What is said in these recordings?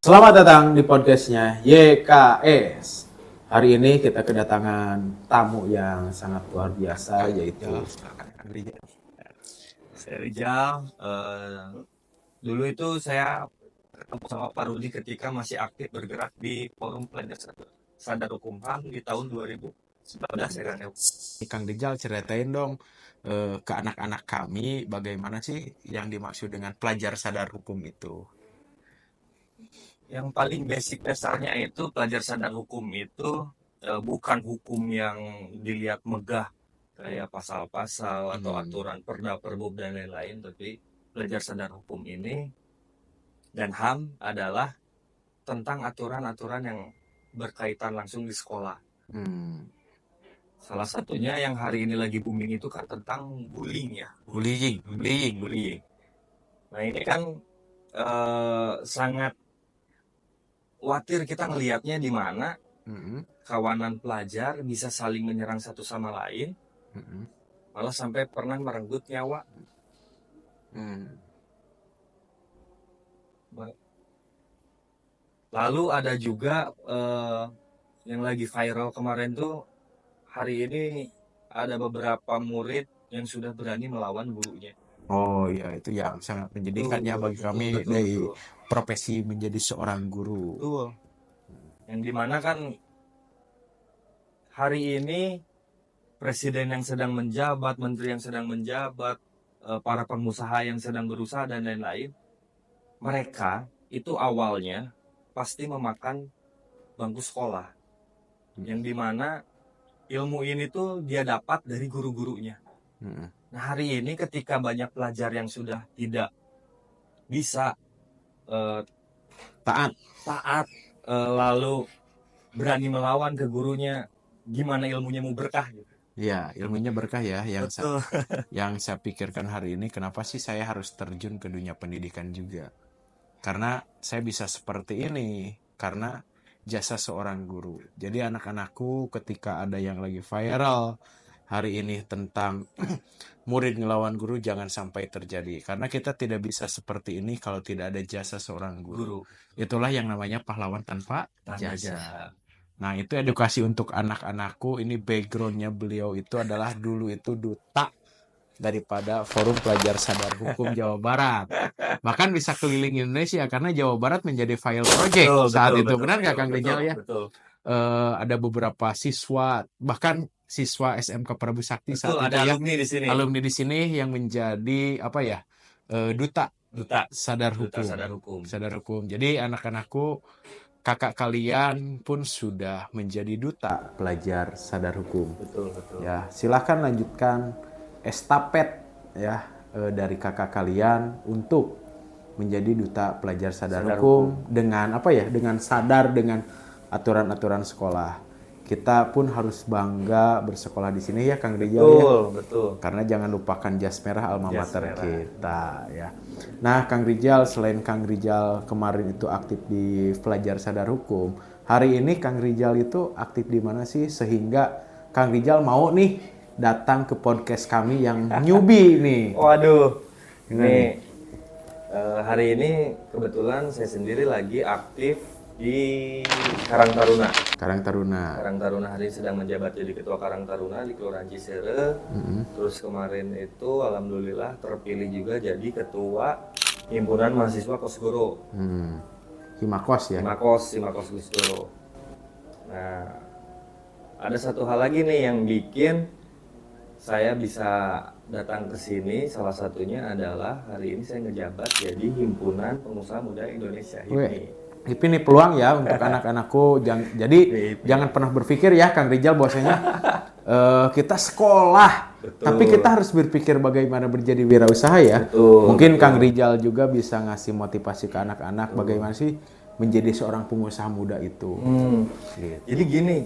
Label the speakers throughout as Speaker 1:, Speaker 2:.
Speaker 1: Selamat datang di podcastnya YKS. Hari ini kita kedatangan tamu yang sangat luar biasa, yaitu
Speaker 2: Saya Rijal. Dulu itu saya ketemu sama Pak Rudi ketika masih aktif bergerak di Forum Pelajar Sadar Hukum HAM di tahun 2019 ya kan ya.
Speaker 1: Kang Rijal. Ceritain dong ke anak-anak kami bagaimana sih yang dimaksud dengan pelajar sadar hukum itu.
Speaker 2: Yang paling basic dasarnya itu pelajar sadar hukum itu bukan hukum yang dilihat megah kayak pasal-pasal atau aturan perda perbub dan lain-lain, tapi pelajar sadar hukum ini dan HAM adalah tentang aturan-aturan yang berkaitan langsung di sekolah. Salah satunya yang hari ini lagi booming itu kan tentang bullying ya. Bullying. Nah ini kan sangat khawatir kita ngelihatnya di mana kawanan pelajar bisa saling menyerang satu sama lain, malah sampai pernah merenggut nyawa. Lalu ada juga yang lagi viral kemarin tuh, hari ini ada beberapa murid yang sudah berani melawan gurunya.
Speaker 1: Oh iya, itu yang sangat menjadikan ya bagi kami dari profesi menjadi seorang guru.
Speaker 2: Betul. Yang dimana kan hari ini presiden yang sedang menjabat, menteri yang sedang menjabat, para pengusaha yang sedang berusaha dan lain-lain, mereka itu awalnya pasti memakan bangku sekolah, yang dimana ilmu ini tuh dia dapat dari guru-gurunya. Nah hari ini ketika banyak pelajar yang sudah tidak bisa taat lalu berani melawan ke gurunya, gimana ilmunya mau berkah gitu.
Speaker 1: Ya, ilmunya berkah ya. Yang saya pikirkan hari ini, kenapa sih saya harus terjun ke dunia pendidikan juga? Karena saya bisa seperti ini karena jasa seorang guru. Jadi anak-anakku ketika ada yang lagi viral hari ini tentang murid ngelawan guru, jangan sampai terjadi. Karena kita tidak bisa seperti ini kalau tidak ada jasa seorang guru. Itulah yang namanya pahlawan tanpa jasa. Nah, itu edukasi untuk anak-anakku. Ini backgroundnya beliau itu adalah dulu itu duta daripada Forum Pelajar Sadar Hukum Jawa Barat. Bahkan bisa keliling Indonesia karena Jawa Barat menjadi file project saat itu. Benar nggak Kang Rijal ya?
Speaker 2: Betul.
Speaker 1: Ada beberapa siswa, bahkan siswa SMK Prabu Sakti saat
Speaker 2: Betul,
Speaker 1: itu
Speaker 2: ada
Speaker 1: ya,
Speaker 2: alumni di sini.
Speaker 1: alumni di sini yang menjadi apa ya, duta sadar hukum. Sadar hukum. Jadi anak-anakku, kakak kalian pun sudah menjadi duta pelajar sadar hukum.
Speaker 2: Betul.
Speaker 1: Ya, silahkan lanjutkan estafet ya dari kakak kalian untuk menjadi duta pelajar sadar hukum dengan apa ya? Dengan sadar dengan aturan-aturan sekolah. Kita pun harus bangga bersekolah di sini ya Kang Rijal ya.
Speaker 2: Betul.
Speaker 1: Karena jangan lupakan jas merah alma mater kita ya. Nah, Kang Rijal, selain Kang Rijal kemarin itu aktif di pelajar sadar hukum, hari ini Kang Rijal itu aktif di mana sih sehingga Kang Rijal mau nih datang ke podcast kami yang newbie nih.
Speaker 2: Waduh. Ini hari ini kebetulan saya sendiri lagi aktif di Karang Taruna hari ini sedang menjabat jadi ketua Karang Taruna di Kelurahan Cisere. Terus kemarin itu alhamdulillah terpilih juga jadi ketua himpunan mahasiswa Kosgoro.
Speaker 1: Himakos ya.
Speaker 2: Himakos Kosgoro. Nah, ada satu hal lagi nih yang bikin saya bisa datang ke sini, salah satunya adalah hari ini saya ngejabat jadi Himpunan Pengusaha Muda Indonesia.
Speaker 1: HIPMI nih peluang ya untuk anak-anakku. Jadi jangan pernah berpikir ya Kang Rijal bahwasanya kita sekolah, tapi kita harus berpikir bagaimana menjadi wirausaha ya. Mungkin Kang Rijal juga bisa ngasih motivasi ke anak-anak bagaimana sih menjadi seorang pengusaha muda itu.
Speaker 2: Gitu. Jadi gini,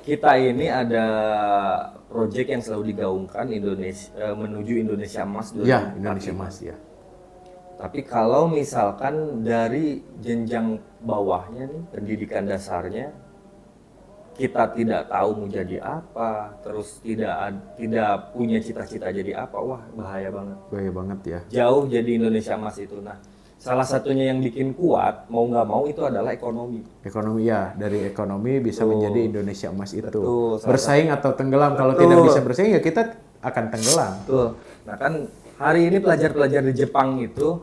Speaker 2: kita ini ada proyek yang selalu digaungkan menuju Indonesia Emas 2045.
Speaker 1: Ya, Indonesia Emas ya.
Speaker 2: Tapi kalau misalkan dari jenjang bawahnya nih, pendidikan dasarnya, kita tidak tahu mau jadi apa, terus tidak punya cita-cita jadi apa, wah bahaya banget.
Speaker 1: Bahaya banget ya.
Speaker 2: Jauh jadi Indonesia Emas itu. Nah, salah satunya yang bikin kuat mau nggak mau itu adalah ekonomi.
Speaker 1: Ekonomi ya, dari ekonomi bisa menjadi Indonesia emas itu.
Speaker 2: Betul,
Speaker 1: Bersaing atau tenggelam, kalau tidak
Speaker 2: Betul.
Speaker 1: bisa bersaing ya kita akan tenggelam.
Speaker 2: Betul. Nah kan hari ini pelajar-pelajar di Jepang itu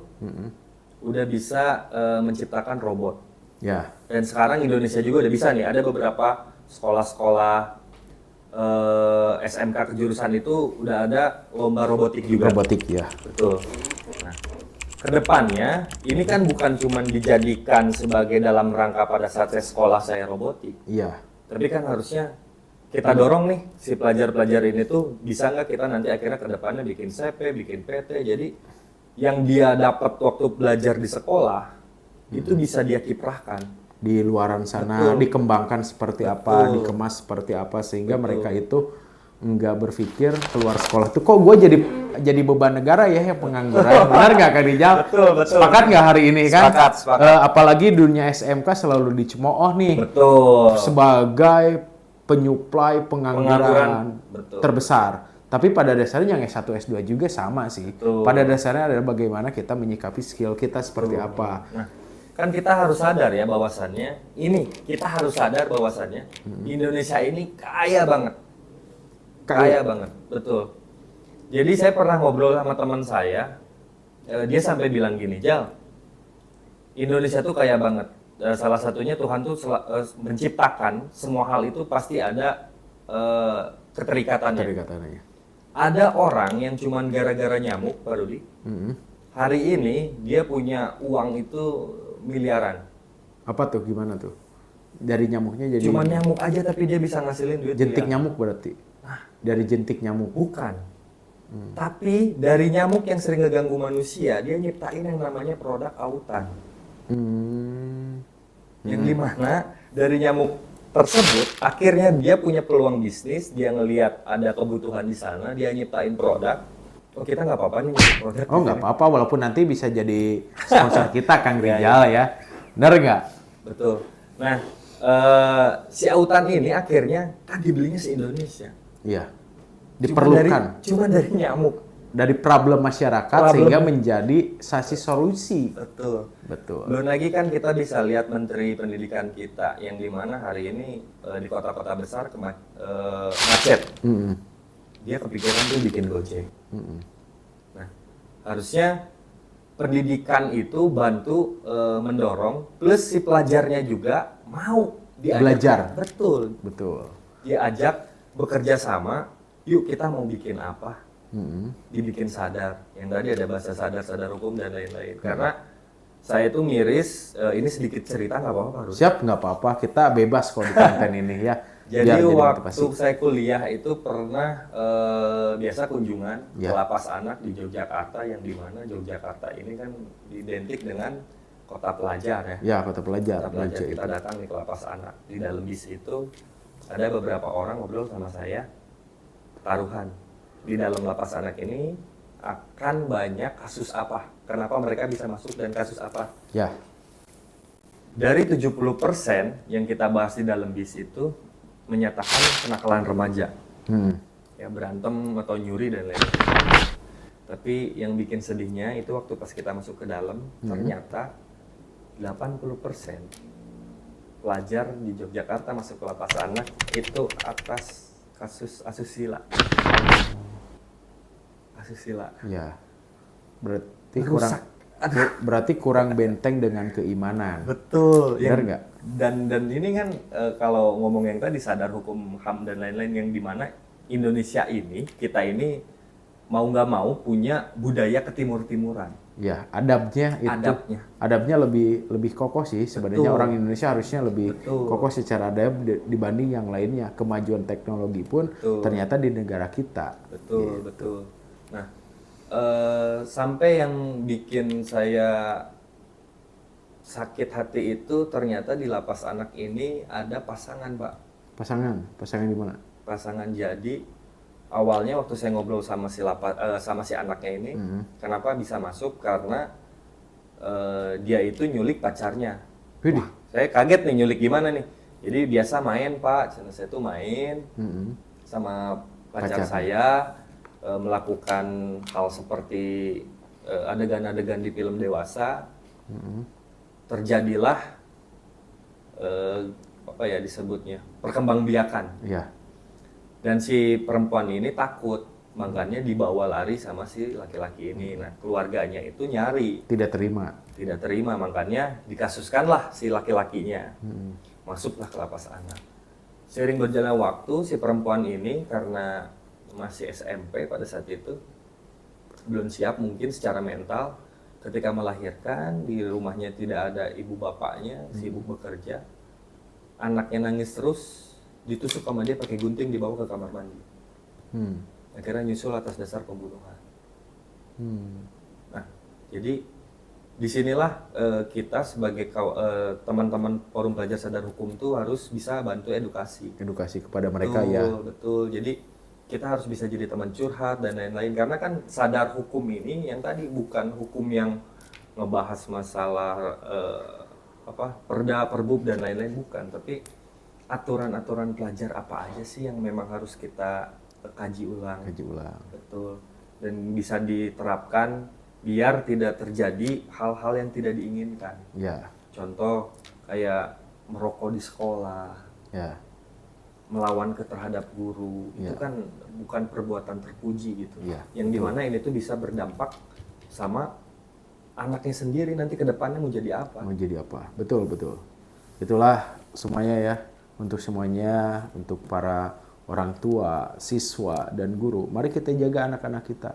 Speaker 2: udah bisa menciptakan robot.
Speaker 1: Ya,
Speaker 2: Dan sekarang Indonesia juga udah bisa nih. Ada beberapa sekolah-sekolah SMK kejurusan itu udah ada lomba robotik juga.
Speaker 1: robotik ya.
Speaker 2: Betul. Nah, kedepannya ini kan bukan cuma dijadikan sebagai dalam rangka pada saat saya sekolah saya robotik,
Speaker 1: Iya,
Speaker 2: tapi kan harusnya kita dorong nih si pelajar-pelajar ini tuh bisa nggak kita nanti akhirnya kedepannya bikin CP, bikin PT, jadi yang dia dapat waktu belajar di sekolah itu bisa dia kiprahkan.
Speaker 1: di luaran sana
Speaker 2: Betul.
Speaker 1: dikembangkan seperti apa,
Speaker 2: Betul.
Speaker 1: dikemas seperti apa, sehingga
Speaker 2: Betul.
Speaker 1: mereka itu nggak berpikir keluar sekolah tuh kok gue jadi beban negara ya yang pengangguran. Benar nggak Kak Rijal?
Speaker 2: Betul, betul.
Speaker 1: Sepakat nggak hari ini kan?
Speaker 2: Sepakat.
Speaker 1: Apalagi dunia SMK selalu dicemooh nih
Speaker 2: Betul.
Speaker 1: sebagai penyuplai pengangguran
Speaker 2: Betul.
Speaker 1: terbesar. Tapi pada dasarnya yang S1 S2 juga sama sih.
Speaker 2: Betul.
Speaker 1: Pada dasarnya adalah bagaimana kita menyikapi skill kita seperti apa.
Speaker 2: Nah, kan kita harus sadar ya bahwasannya kita harus sadar bahwasannya Indonesia ini kaya banget. Kaya banget, betul. Jadi saya pernah ngobrol sama teman saya, dia sampai bilang gini, Jal, Indonesia tuh kaya banget. Salah satunya Tuhan tuh menciptakan semua hal itu pasti ada keterikatannya.
Speaker 1: Keterikatannya.
Speaker 2: Ada orang yang cuman gara-gara nyamuk, Pak Rudi, hari ini dia punya uang itu miliaran.
Speaker 1: Apa tuh, gimana tuh? Dari nyamuknya jadi
Speaker 2: Cuman nyamuk aja tapi dia bisa ngasilin duit
Speaker 1: jentik
Speaker 2: miliaran.
Speaker 1: nyamuk berarti. Dari jentik nyamuk.
Speaker 2: Bukan. Tapi dari nyamuk yang sering ngeganggu manusia, dia nyiptain yang namanya produk autan. Yang dimana dari nyamuk tersebut, akhirnya dia punya peluang bisnis, dia ngelihat ada kebutuhan di sana, dia nyiptain produk. Oh kita nggak apa-apa nih nyiptain produk.
Speaker 1: Oh nggak apa-apa, walaupun nanti bisa jadi sponsor kita Kang Rijal ya. Bener nggak?
Speaker 2: Betul. Nah, si autan ini akhirnya kan dibelinya se-Indonesia.
Speaker 1: Iya. Diperlukan.
Speaker 2: Cuma dari nyamuk.
Speaker 1: Dari problem masyarakat sehingga menjadi sasi solusi.
Speaker 2: Betul.
Speaker 1: Betul.
Speaker 2: Belum lagi kan kita bisa lihat Menteri Pendidikan kita yang dimana hari ini di kota-kota besar macet. Dia kepikiran tuh bikin Gojek. Nah, harusnya pendidikan itu bantu mendorong, plus si pelajarnya juga mau diajak
Speaker 1: Belajar.
Speaker 2: Betul.
Speaker 1: Betul.
Speaker 2: Dia ajak bekerja sama. Yuk kita mau bikin apa? Dibikin sadar. Yang tadi ada bahasa sadar hukum dan lain-lain. Karena saya itu miris, ini sedikit cerita nggak apa-apa Pak Rudi?
Speaker 1: Siap, nggak apa-apa. Kita bebas kok di konten ini ya.
Speaker 2: Jadi
Speaker 1: Biar
Speaker 2: waktu saya kuliah itu pernah biasa kunjungan ke lapas anak di Yogyakarta, yang dimana Yogyakarta ini kan identik dengan kota pelajar ya.
Speaker 1: Ya, kota pelajar.
Speaker 2: Kota pelajar. Kita datang di lapas anak. Di dalam bis itu ada beberapa orang ngobrol sama saya, taruhan. Di dalam lapas anak ini akan banyak kasus apa? Kenapa mereka bisa masuk dan kasus apa?
Speaker 1: Ya.
Speaker 2: Dari 70% yang kita bahas di dalam bis itu menyatakan kenakalan remaja. Ya berantem atau nyuri dan lain-lain. Tapi yang bikin sedihnya itu waktu pas kita masuk ke dalam, ternyata 80% pelajar di Yogyakarta masuk ke lapas anak itu atas kasus asusila. Asusila.
Speaker 1: Ya. Berarti kurang benteng dengan keimanan.
Speaker 2: Betul.
Speaker 1: Benar nggak?
Speaker 2: Dan ini kan kalau ngomong yang tadi sadar hukum HAM dan lain-lain, yang dimana Indonesia ini, kita ini mau nggak mau punya budaya ketimur-timuran.
Speaker 1: Ya, adabnya lebih kokoh sih sebenarnya.
Speaker 2: Betul.
Speaker 1: Orang Indonesia harusnya lebih
Speaker 2: Betul.
Speaker 1: kokoh secara adab dibanding yang lainnya. Kemajuan teknologi pun ternyata di negara kita.
Speaker 2: Betul, betul. Nah, sampai yang bikin saya sakit hati itu ternyata di lapas anak ini ada pasangan, Pak.
Speaker 1: Pasangan di mana?
Speaker 2: Pasangan jadi. Awalnya waktu saya ngobrol sama si anaknya ini, kenapa bisa masuk? Karena dia itu nyulik pacarnya. Wah, saya kaget nih, nyulik gimana nih? Jadi biasa main Pak, saya tuh main sama pacar saya, melakukan hal seperti adegan-adegan di film dewasa. terjadilah apa ya disebutnya perkembangbiakan.
Speaker 1: Ya.
Speaker 2: Dan si perempuan ini takut, makanya dibawa lari sama si laki-laki ini. Nah, keluarganya itu nyari,
Speaker 1: Tidak terima,
Speaker 2: makanya dikasuskanlah si laki-lakinya. Masuklah ke lapas anak. Seiring berjalan waktu, si perempuan ini karena masih SMP pada saat itu, belum siap mungkin secara mental, ketika melahirkan, di rumahnya tidak ada ibu bapaknya, si ibu bekerja, anaknya nangis terus, ditusuk sama dia pakai gunting, dibawa ke kamar mandi. Akhirnya nyusul atas dasar pembunuhan. Nah, jadi disinilah kita sebagai teman-teman Forum Pelajar Sadar Hukum itu harus bisa bantu edukasi
Speaker 1: kepada mereka.
Speaker 2: betul,
Speaker 1: ya.
Speaker 2: Betul, jadi kita harus bisa jadi teman curhat dan lain-lain. Karena kan sadar hukum ini yang tadi bukan hukum yang ngebahas masalah perda, perbub dan lain-lain, bukan. Tapi aturan-aturan pelajar apa aja sih yang memang harus kita kaji ulang. Betul. Dan bisa diterapkan biar tidak terjadi hal-hal yang tidak diinginkan.
Speaker 1: Ya.
Speaker 2: Contoh kayak merokok di sekolah, melawan terhadap guru, itu kan bukan perbuatan terpuji gitu. Yang dimana ini tuh bisa berdampak sama anaknya sendiri nanti ke depannya mau jadi apa.
Speaker 1: Betul. Itulah semuanya ya, untuk semuanya, untuk para orang tua, siswa, dan guru. Mari kita jaga anak-anak kita.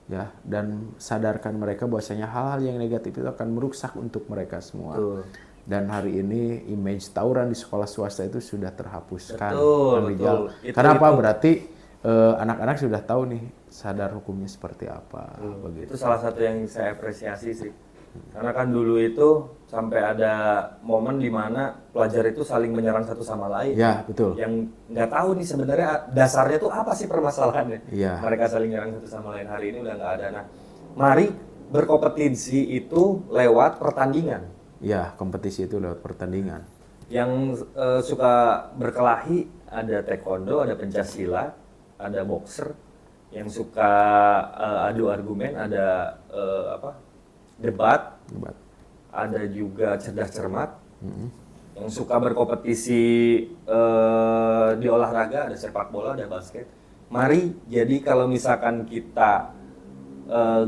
Speaker 1: Ya, dan sadarkan mereka bahwasanya hal-hal yang negatif itu akan merusak untuk mereka semua. Dan hari ini image tawuran di sekolah swasta itu sudah terhapuskan.
Speaker 2: Betul.
Speaker 1: Kenapa? Berarti anak-anak sudah tahu nih sadar hukumnya seperti apa.
Speaker 2: Itu salah satu yang saya apresiasi sih. Karena kan dulu itu sampai ada momen di mana pelajar itu saling menyerang satu sama lain.
Speaker 1: Ya, betul.
Speaker 2: Yang nggak tahu nih sebenarnya dasarnya tuh apa sih permasalahannya. Mereka saling menyerang satu sama lain. Hari ini udah nggak ada. Nah, mari berkompetisi itu lewat pertandingan.
Speaker 1: Ya, kompetisi itu lewat pertandingan.
Speaker 2: Yang suka berkelahi ada taekwondo, ada pencak-silat, ada boxer. Yang suka adu argumen ada debat. Ada juga cerdas cermat. Yang suka berkompetisi di olahraga ada sepak bola, ada basket. Mari jadi kalau misalkan kita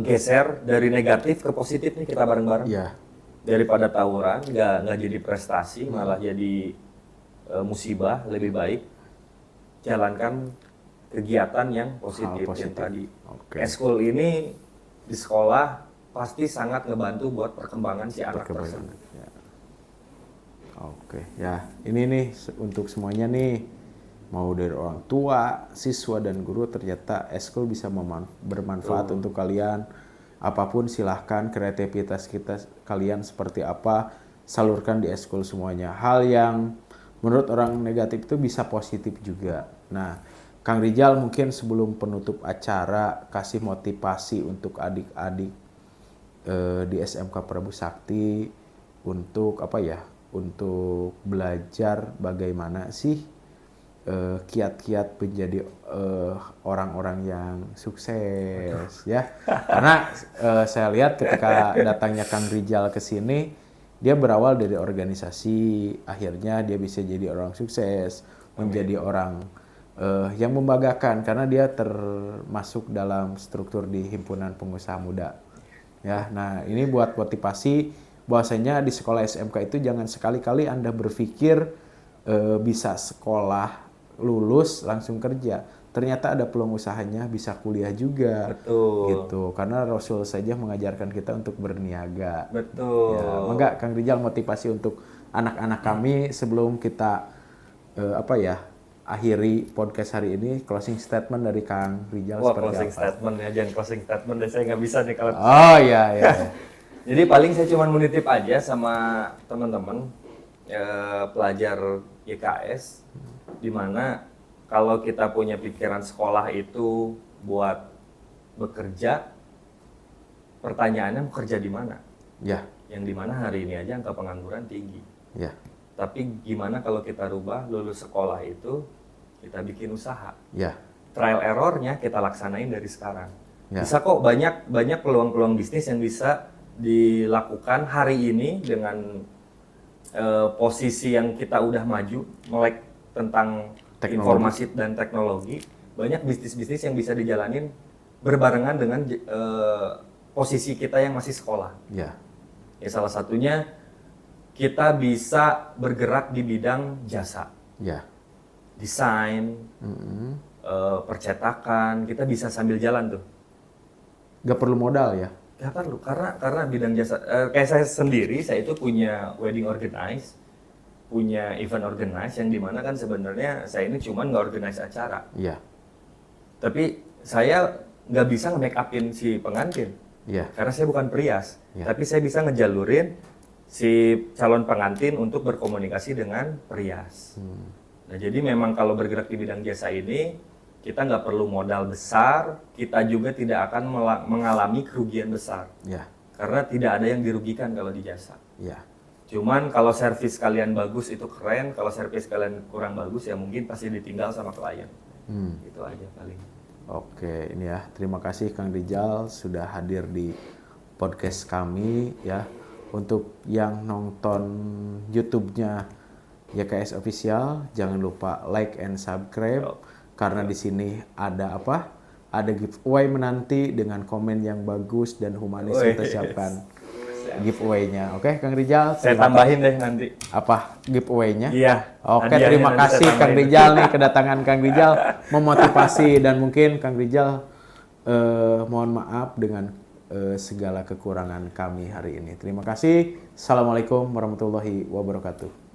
Speaker 2: geser dari negatif ke positif nih, kita bareng-bareng. Daripada tawuran nggak jadi prestasi, malah jadi musibah, lebih baik jalankan kegiatan yang positif. Yang tadi eskul ini di sekolah pasti sangat ngebantu buat perkembangan si anak tersebut.
Speaker 1: Ya ini nih untuk semuanya nih, mau dari orang tua, siswa, dan guru, ternyata eskul bisa bermanfaat untuk kalian. Apapun silahkan, kreativitas kalian seperti apa, salurkan di eskul semuanya. Hal yang menurut orang negatif itu bisa positif juga. Nah, Kang Rijal mungkin sebelum penutup acara kasih motivasi untuk adik-adik di SMK Prabu Sakti untuk untuk belajar bagaimana sih kiat-kiat menjadi orang-orang yang sukses ya. Karena saya lihat ketika datangnya Kang Rijal ke sini, dia berawal dari organisasi, akhirnya dia bisa jadi orang sukses, menjadi orang yang membanggakan karena dia termasuk dalam struktur di Himpunan Pengusaha Muda. Ya, nah ini buat motivasi bahwasanya di sekolah SMK itu jangan sekali-kali Anda berpikir bisa sekolah lulus langsung kerja. Ternyata ada peluang usahanya, bisa kuliah juga. Gitu. Karena Rasul saja mengajarkan kita untuk berniaga. Ya, enggak Kang Rijal, motivasi untuk anak-anak kami sebelum kita akhiri podcast hari ini, closing statement dari Kang Rijal seperti
Speaker 2: closing
Speaker 1: apa?
Speaker 2: Statement ya, jangan closing statement deh, saya nggak bisa nih kalau.
Speaker 1: Iya.
Speaker 2: Jadi paling saya cuma menitip aja sama teman-teman pelajar YKS, dimana kalau kita punya pikiran sekolah itu buat bekerja, pertanyaannya mau kerja di mana?
Speaker 1: Ya.
Speaker 2: Yang dimana hari ini aja angka pengangguran tinggi.
Speaker 1: Ya.
Speaker 2: Tapi gimana kalau kita rubah, lulus sekolah itu kita bikin usaha.
Speaker 1: Ya.
Speaker 2: Trial errornya kita laksanain dari sekarang.
Speaker 1: Ya.
Speaker 2: Bisa kok banyak peluang-peluang bisnis yang bisa dilakukan hari ini dengan posisi yang kita udah maju, melek tentang
Speaker 1: Teknologi.
Speaker 2: informasi dan teknologi, banyak bisnis-bisnis yang bisa dijalanin berbarengan dengan posisi kita yang masih sekolah.
Speaker 1: Ya.
Speaker 2: Ya, salah satunya kita bisa bergerak di bidang jasa,
Speaker 1: Ya.
Speaker 2: desain, percetakan, kita bisa sambil jalan tuh.
Speaker 1: Gak perlu modal ya?
Speaker 2: Gak perlu, karena bidang jasa, kayak saya sendiri, saya itu punya wedding organize, punya event organize, yang dimana kan sebenarnya saya ini cuma nggak organize acara.
Speaker 1: Iya.
Speaker 2: Tapi saya nggak bisa nge-make upin si pengantin,
Speaker 1: Iya.
Speaker 2: karena saya bukan perias.
Speaker 1: Iya.
Speaker 2: Tapi saya bisa ngejalurin si calon pengantin untuk berkomunikasi dengan perias. Nah, jadi memang kalau bergerak di bidang jasa ini, kita nggak perlu modal besar, kita juga tidak akan mengalami kerugian besar.
Speaker 1: Iya.
Speaker 2: Karena tidak ada yang dirugikan kalau di jasa.
Speaker 1: Iya.
Speaker 2: Cuman kalau servis kalian bagus itu keren, kalau servis kalian kurang bagus ya mungkin pasti ditinggal sama klien. Itu aja paling.
Speaker 1: Oke, ini ya. Terima kasih Kang Rijal sudah hadir di podcast kami ya. Untuk yang nonton YouTube-nya YKS Official, jangan lupa like and subscribe karena di sini ada apa? Ada giveaway menanti dengan komen yang bagus dan humanis kita siapkan giveaway-nya. Oke, Kang Rijal.
Speaker 2: Saya tambahin deh nanti.
Speaker 1: Apa giveaway-nya?
Speaker 2: Iya.
Speaker 1: Oke,
Speaker 2: hadiahnya
Speaker 1: terima
Speaker 2: nanti
Speaker 1: kasih
Speaker 2: saya
Speaker 1: Kang
Speaker 2: tambahin.
Speaker 1: Rijal nih, kedatangan Kang Rijal memotivasi dan mungkin Kang Rijal mohon maaf dengan segala kekurangan kami hari ini. Terima kasih. Assalamualaikum warahmatullahi wabarakatuh.